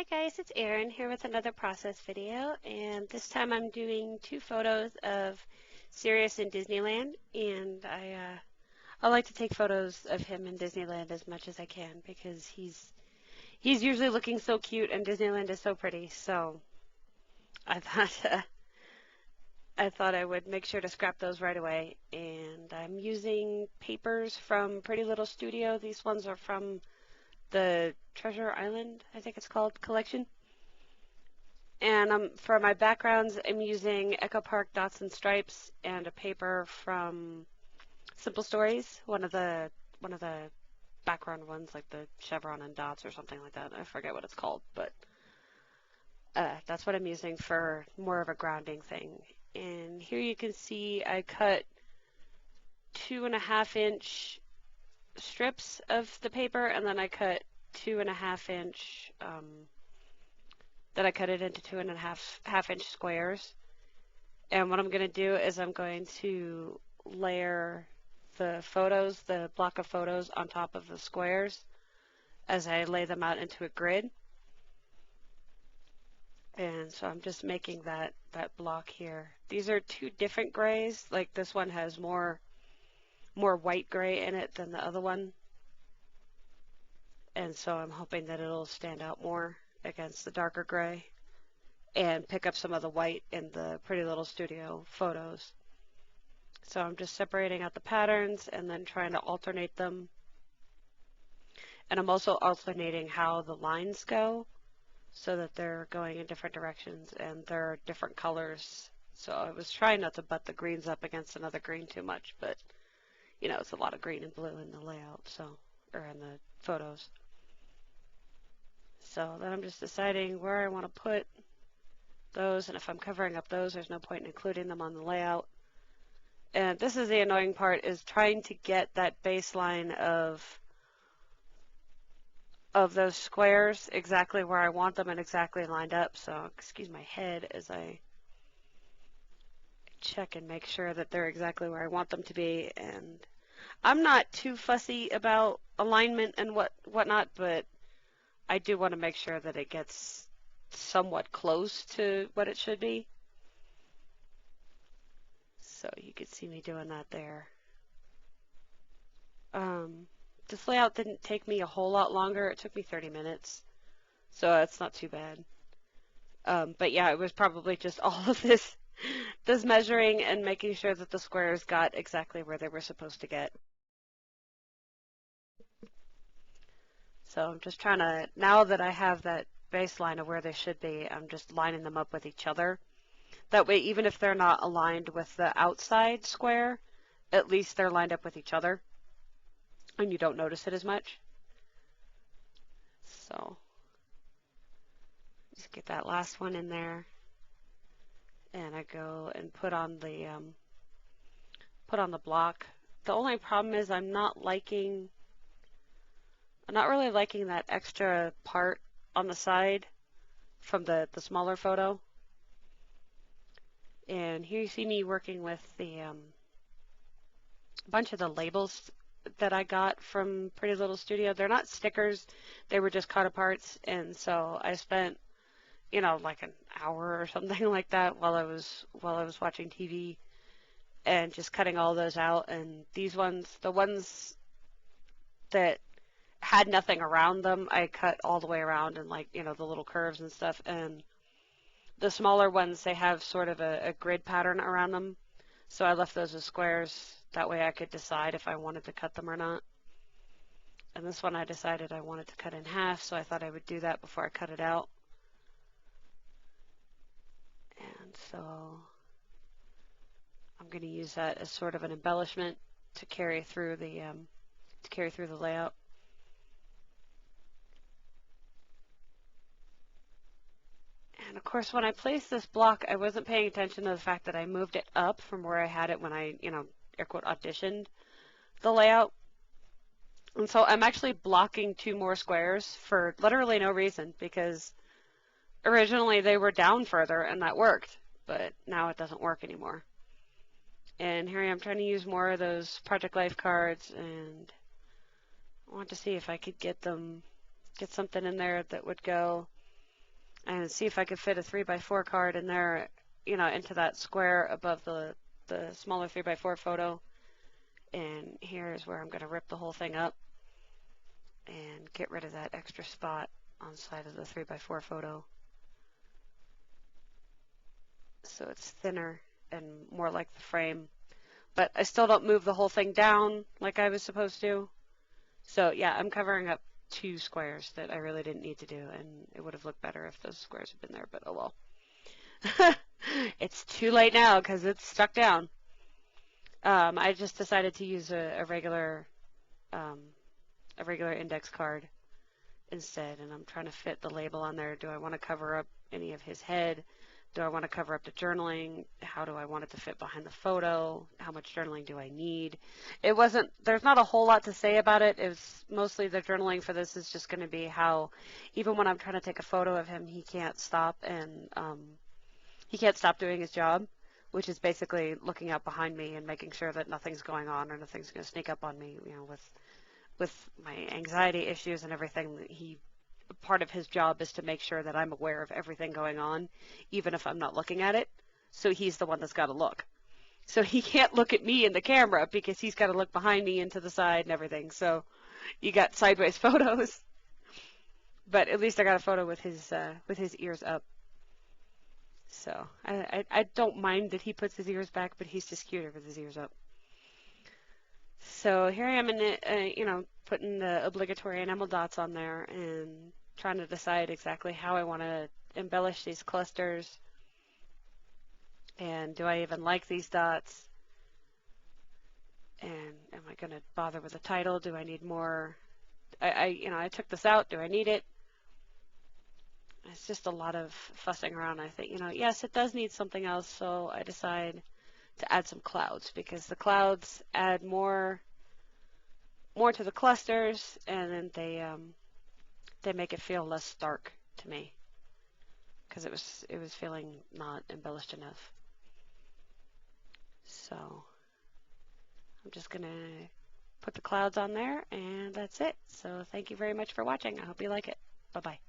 Guys, it's Erin here with another process video, and this time I'm doing two photos of Sirius in Disneyland, and I like to take photos of him in Disneyland as much as I can because he's usually looking so cute and Disneyland is so pretty. So I thought I thought I would make sure to scrap those right away, and I'm using papers from Pretty Little Studio. These ones are from the Treasure Island, I think it's called, collection. And for my backgrounds, I'm using Echo Park Dots and Stripes and a paper from Simple Stories, one of the background ones, like the chevron and dots or something like that. I forget what it's called, but that's what I'm using for more of a grounding thing. And here you can see I cut 2.5-inch strips of the paper, and then I cut 2.5-inch, then I cut it into 2.5-inch squares. And what I'm going to do is I'm going to layer the photos, the block of photos on top of the squares as I lay them out into a grid. And so I'm just making that block here. These are two different grays. Like this one has more white gray in it than the other one. And so I'm hoping that it'll stand out more against the darker gray and pick up some of the white in the Pretty Little Studio photos. So I'm just separating out the patterns and then trying to alternate them. And I'm also alternating how the lines go so that they're going in different directions and they're different colors. So I was trying not to butt the greens up against another green too much, but you know, it's a lot of green and blue in the layout, or in the photos. So then I'm just deciding where I want to put those, and if I'm covering up those, there's no point in including them on the layout. And this is the annoying part, is trying to get that baseline of those squares exactly where I want them and exactly lined up. So excuse my head as I check and make sure that they're exactly where I want them to be. And I'm not too fussy about alignment and whatnot, but I do want to make sure that it gets somewhat close to what it should be. So you could see me doing that there. This layout didn't take me a whole lot longer. It took me 30 minutes, so it's not too bad. But yeah, it was probably just all of this measuring and making sure that the squares got exactly where they were supposed to get. So I'm just trying to, now that I have that baseline of where they should be, I'm just lining them up with each other. That way, even if they're not aligned with the outside square, at least they're lined up with each other, and you don't notice it as much. So just get that last one in there, and I go and put on the block. The only problem is I'm not really liking that extra part on the side from the smaller photo. And here you see me working with the bunch of the labels that I got from Pretty Little Studio. They're not stickers, they were just cut aparts, and so I spent, you know, like an hour or something like that while I was watching TV and just cutting all those out. And these ones, the ones that had nothing around them, I cut all the way around, and like, you know, the little curves and stuff. And the smaller ones, they have sort of a grid pattern around them, so I left those as squares. That way I could decide if I wanted to cut them or not. And this one I decided I wanted to cut in half, so I thought I would do that before I cut it out. And so I'm going to use that as sort of an embellishment to carry through the layout. And of course, when I placed this block, I wasn't paying attention to the fact that I moved it up from where I had it when I, you know, air quote, auditioned the layout. And so I'm actually blocking 2 more squares for literally no reason, because originally they were down further and that worked, but now it doesn't work anymore. And here I am trying to use more of those Project Life cards, and I want to see if I could get something in there that would go and see if I could fit a 3x4 card in there, you know, into that square above the smaller 3x4 photo. And here's where I'm going to rip the whole thing up and get rid of that extra spot on the side of the 3x4 photo, so it's thinner and more like the frame. But I still don't move the whole thing down like I was supposed to. So yeah, I'm covering up 2 squares that I really didn't need to do, and it would have looked better if those squares had been there, but oh well. It's too late now because it's stuck down. I just decided to use a regular index card instead, and I'm trying to fit the label on there. Do I want to cover up any of his head? Do I want to cover up the journaling? How do I want it to fit behind the photo? How much journaling do I need? There's not a whole lot to say about it. It was mostly the journaling for this is just going to be how, even when I'm trying to take a photo of him, he can't stop doing his job, which is basically looking out behind me and making sure that nothing's going on or nothing's going to sneak up on me, you know, with my anxiety issues and everything. Part of his job is to make sure that I'm aware of everything going on, even if I'm not looking at it. So he's the one that's got to look. So he can't look at me in the camera because he's got to look behind me and to the side and everything. So you got sideways photos. But at least I got a photo with his ears up. So I don't mind that he puts his ears back, but he's just cuter with his ears up. So here I am in it, you know, putting the obligatory enamel dots on there and trying to decide exactly how I want to embellish these clusters. And do I even like these dots? And am I going to bother with the title? Do I need more? I took this out. Do I need it? It's just a lot of fussing around. I think, you know, yes, it does need something else. So I decide to add some clouds because the clouds add more to the clusters, and then they make it feel less stark to me because it was feeling not embellished enough. So I'm just gonna put the clouds on there, and that's it. So thank you very much for watching. I hope you like it. Bye bye.